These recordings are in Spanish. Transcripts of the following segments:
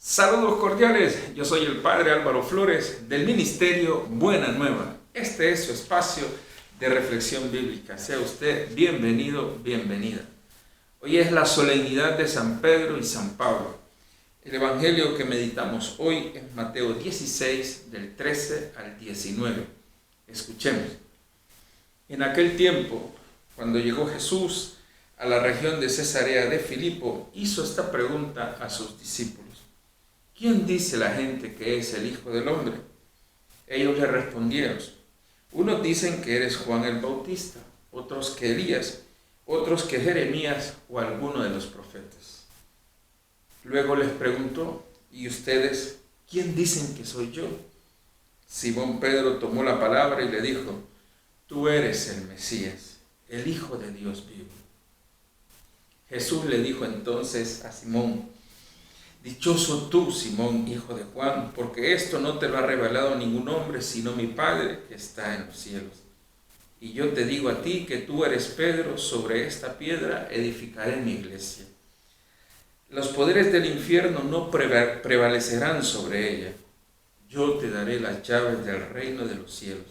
Saludos cordiales, yo soy el Padre Álvaro Flores del Ministerio Buena Nueva. Este es su espacio de reflexión bíblica. Sea usted bienvenido, bienvenida. Hoy es la solemnidad de San Pedro y San Pablo. El evangelio que meditamos hoy es Mateo 16, del 13 al 19. Escuchemos. En aquel tiempo, cuando llegó Jesús a la región de Cesarea de Filipo, hizo esta pregunta a sus discípulos: ¿quién dice la gente que es el Hijo del Hombre? Ellos le respondieron: unos dicen que eres Juan el Bautista, otros que Elías, otros que Jeremías o alguno de los profetas. Luego les preguntó: ¿y ustedes quién dicen que soy yo? Simón Pedro tomó la palabra y le dijo: tú eres el Mesías, el Hijo de Dios vivo. Jesús le dijo entonces a Simón: dichoso tú, Simón, hijo de Juan, porque esto no te lo ha revelado ningún hombre, sino mi Padre que está en los cielos. Y yo te digo a ti que tú eres Pedro, sobre esta piedra edificaré mi iglesia. Los poderes del infierno no prevalecerán sobre ella. Yo te daré las llaves del reino de los cielos.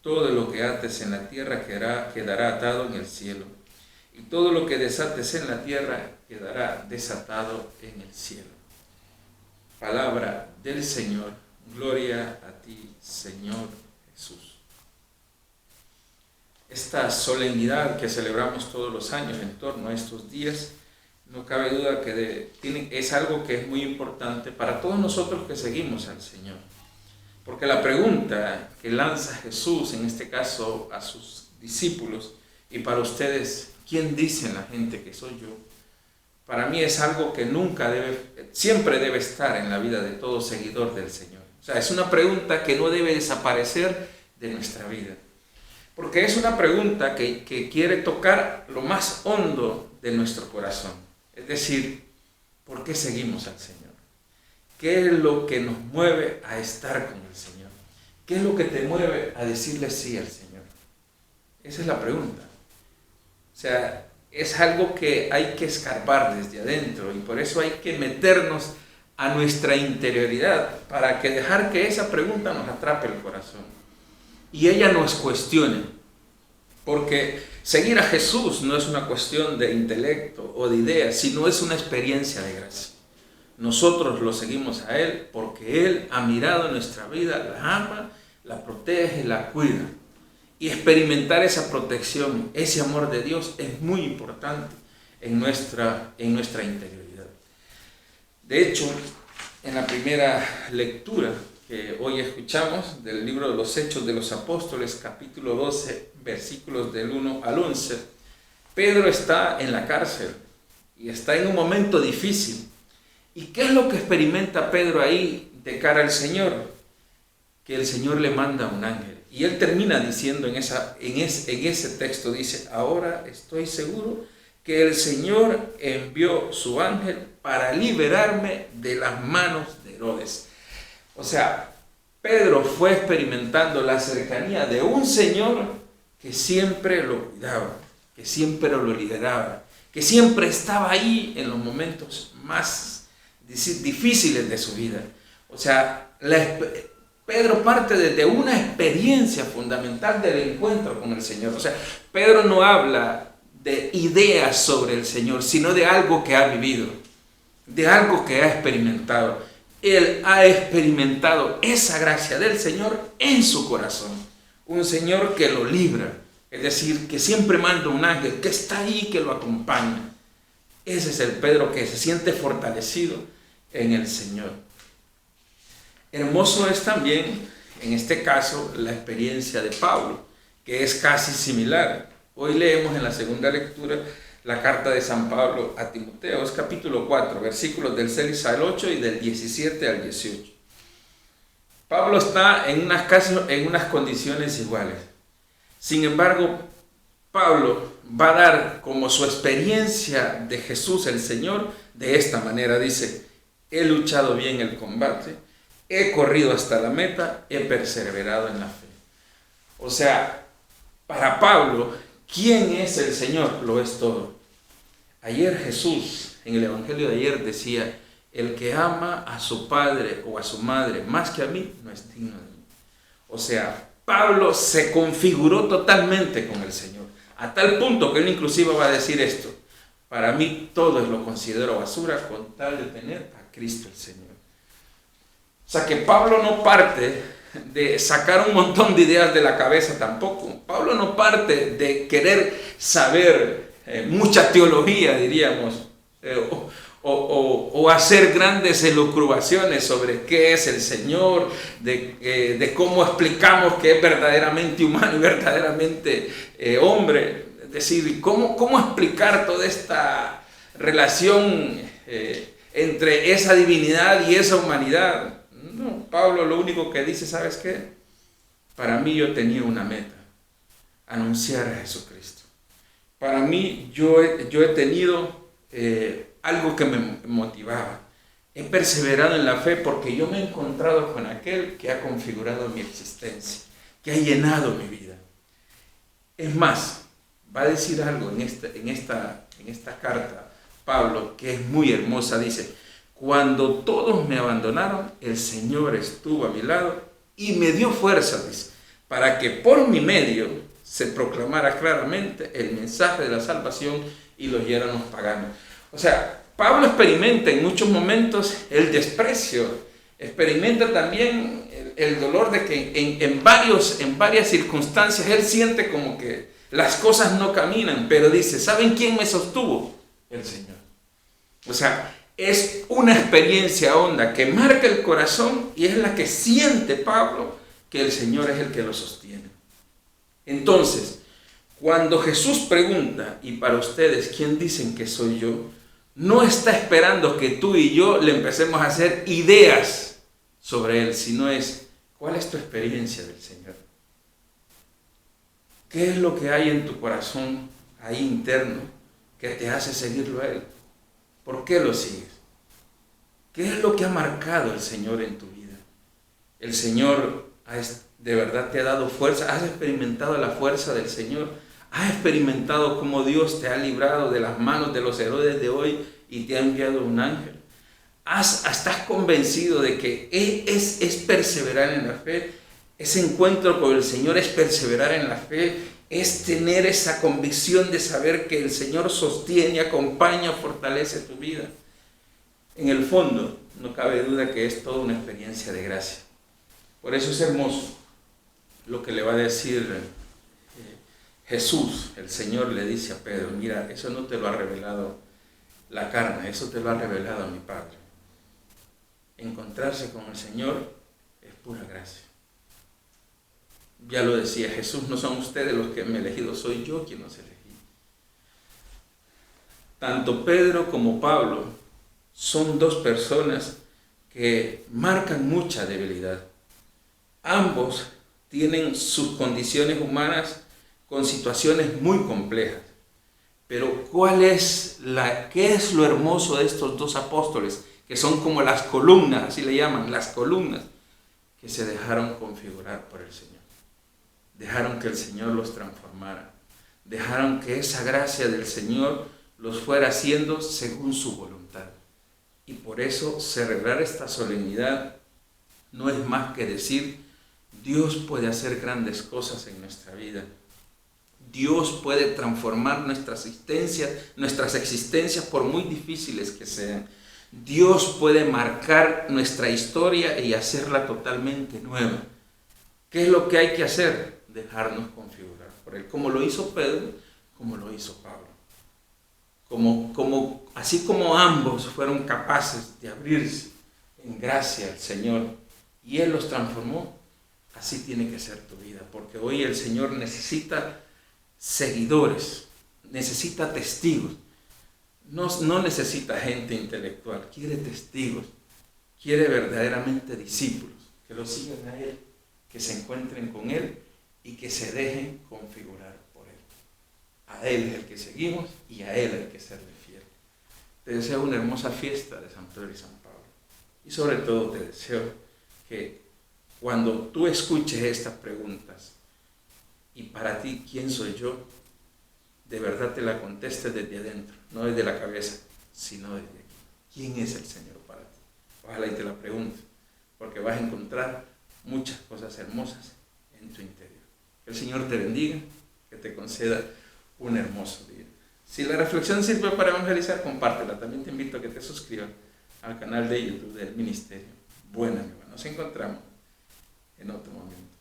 Todo lo que ates en la tierra quedará atado en el cielo, y todo lo que desates en la tierra quedará desatado en el cielo. Palabra del Señor. Gloria a ti, Señor Jesús. Esta solemnidad que celebramos todos los años en torno a estos días, no cabe duda que es algo que es muy importante para todos nosotros que seguimos al Señor. Porque la pregunta que lanza Jesús, en este caso a sus discípulos, y para ustedes: ¿quién dice la gente que soy yo? Para mí es algo que siempre debe estar en la vida de todo seguidor del Señor. O sea, es una pregunta que no debe desaparecer de nuestra vida. Porque es una pregunta que quiere tocar lo más hondo de nuestro corazón. Es decir, ¿por qué seguimos al Señor? ¿Qué es lo que nos mueve a estar con el Señor? ¿Qué es lo que te mueve a decirle sí al Señor? Esa es la pregunta. O sea, es algo que hay que escarbar desde adentro, y por eso hay que meternos a nuestra interioridad para dejar que esa pregunta nos atrape el corazón y ella nos cuestione. Porque seguir a Jesús no es una cuestión de intelecto o de ideas, sino es una experiencia de gracia. Nosotros lo seguimos a Él porque Él ha mirado nuestra vida, la ama, la protege, la cuida. Y experimentar esa protección, ese amor de Dios es muy importante en nuestra interioridad. De hecho, en la primera lectura que hoy escuchamos del libro de los Hechos de los Apóstoles, capítulo 12, versículos del 1 al 11, Pedro está en la cárcel y está en un momento difícil. ¿Y qué es lo que experimenta Pedro ahí de cara al Señor? Que el Señor le manda un ángel. Y él termina diciendo en ese texto, dice: ahora estoy seguro que el Señor envió su ángel para liberarme de las manos de Herodes. O sea, Pedro fue experimentando la cercanía de un Señor que siempre lo cuidaba, que siempre lo lideraba, que siempre estaba ahí en los momentos más difíciles de su vida. O sea, Pedro parte desde una experiencia fundamental del encuentro con el Señor. O sea, Pedro no habla de ideas sobre el Señor, sino de algo que ha vivido, de algo que ha experimentado. Él ha experimentado esa gracia del Señor en su corazón. Un Señor que lo libra, es decir, que siempre manda un ángel, que está ahí, que lo acompaña. Ese es el Pedro que se siente fortalecido en el Señor. Hermoso es también, en este caso, la experiencia de Pablo, que es casi similar. Hoy leemos en la segunda lectura la carta de San Pablo a Timoteo, es capítulo 4, versículos del 6 al 8 y del 17 al 18. Pablo está en unas condiciones iguales. Sin embargo, Pablo va a dar como su experiencia de Jesús el Señor de esta manera. Dice: he luchado bien el combate, he corrido hasta la meta, he perseverado en la fe. O sea, para Pablo, ¿quién es el Señor? Lo es todo. Ayer Jesús, en el Evangelio de ayer, decía: el que ama a su padre o a su madre más que a mí, no es digno de mí. O sea, Pablo se configuró totalmente con el Señor, a tal punto que él inclusive va a decir esto: para mí todo lo considero basura con tal de tener a Cristo el Señor. O sea que Pablo no parte de sacar un montón de ideas de la cabeza tampoco. Pablo no parte de querer saber mucha teología, diríamos, o hacer grandes elucubraciones sobre qué es el Señor, de cómo explicamos que es verdaderamente humano y verdaderamente hombre. Es decir, cómo explicar toda esta relación entre esa divinidad y esa humanidad. No, Pablo lo único que dice, ¿sabes qué? Para mí yo tenía una meta: anunciar a Jesucristo. Para mí yo he tenido algo que me motivaba. He perseverado en la fe porque yo me he encontrado con aquel que ha configurado mi existencia, que ha llenado mi vida. Es más, va a decir algo en esta carta, Pablo, que es muy hermosa. Dice: cuando todos me abandonaron, el Señor estuvo a mi lado y me dio fuerza, dice, para que por mi medio se proclamara claramente el mensaje de la salvación y lo oyeran los paganos. O sea, Pablo experimenta en muchos momentos el desprecio, experimenta también el dolor de que en varias circunstancias él siente como que las cosas no caminan, pero dice: ¿saben quién me sostuvo? El Señor. O sea, es una experiencia honda que marca el corazón y es la que siente Pablo, que el Señor es el que lo sostiene. Entonces, cuando Jesús pregunta: ¿y para ustedes quién dicen que soy yo?, no está esperando que tú y yo le empecemos a hacer ideas sobre Él, sino es: ¿cuál es tu experiencia del Señor? ¿Qué es lo que hay en tu corazón ahí interno que te hace seguirlo a Él? ¿Por qué lo sigues? ¿Qué es lo que ha marcado el Señor en tu vida? El Señor de verdad te ha dado fuerza. ¿Has experimentado la fuerza del Señor? ¿Has experimentado cómo Dios te ha librado de las manos de los Herodes de hoy y te ha enviado un ángel? ¿Estás convencido de que es perseverar en la fe? Ese encuentro con el Señor es perseverar en la fe, es tener esa convicción de saber que el Señor sostiene, acompaña, fortalece tu vida. En el fondo, no cabe duda que es toda una experiencia de gracia. Por eso es hermoso lo que le va a decir Jesús. El Señor le dice a Pedro: mira, eso no te lo ha revelado la carne, eso te lo ha revelado mi Padre. Encontrarse con el Señor es pura gracia. Ya lo decía Jesús: no son ustedes los que me han elegido, soy yo quien los elegí. Tanto Pedro como Pablo son dos personas que marcan mucha debilidad. Ambos tienen sus condiciones humanas con situaciones muy complejas. Pero ¿qué es lo hermoso de estos dos apóstoles? Que son como las columnas, así le llaman, las columnas, que se dejaron configurar por el Señor. Dejaron que el Señor los transformara. Dejaron que esa gracia del Señor los fuera haciendo según su voluntad. Y por eso celebrar esta solemnidad no es más que decir: Dios puede hacer grandes cosas en nuestra vida. Dios puede transformar nuestras existencias por muy difíciles que sean. Dios puede marcar nuestra historia y hacerla totalmente nueva. ¿Qué es lo que hay que hacer? Dejarnos configurar por Él, como lo hizo Pedro, como lo hizo Pablo. Así como ambos fueron capaces de abrirse en gracia al Señor y Él los transformó, así tiene que ser tu vida, porque hoy el Señor necesita seguidores, necesita testigos. No necesita gente intelectual, quiere testigos, quiere verdaderamente discípulos que lo sigan a Él, que se encuentren con Él y que se dejen configurar por Él. A Él es el que seguimos y a Él hay que serle fiel. Te deseo una hermosa fiesta de San Pedro y San Pablo. Y sobre todo te deseo que cuando tú escuches estas preguntas, y para ti, ¿quién soy yo?, de verdad te la contestes desde adentro, no desde la cabeza, sino desde aquí. ¿Quién es el Señor para ti? Ojalá y te la preguntes, porque vas a encontrar muchas cosas hermosas en tu interior. Que el Señor te bendiga, que te conceda un hermoso día. Si la reflexión sirve para evangelizar, compártela. También te invito a que te suscribas al canal de YouTube del Ministerio Buena Nueva. Nos encontramos en otro momento.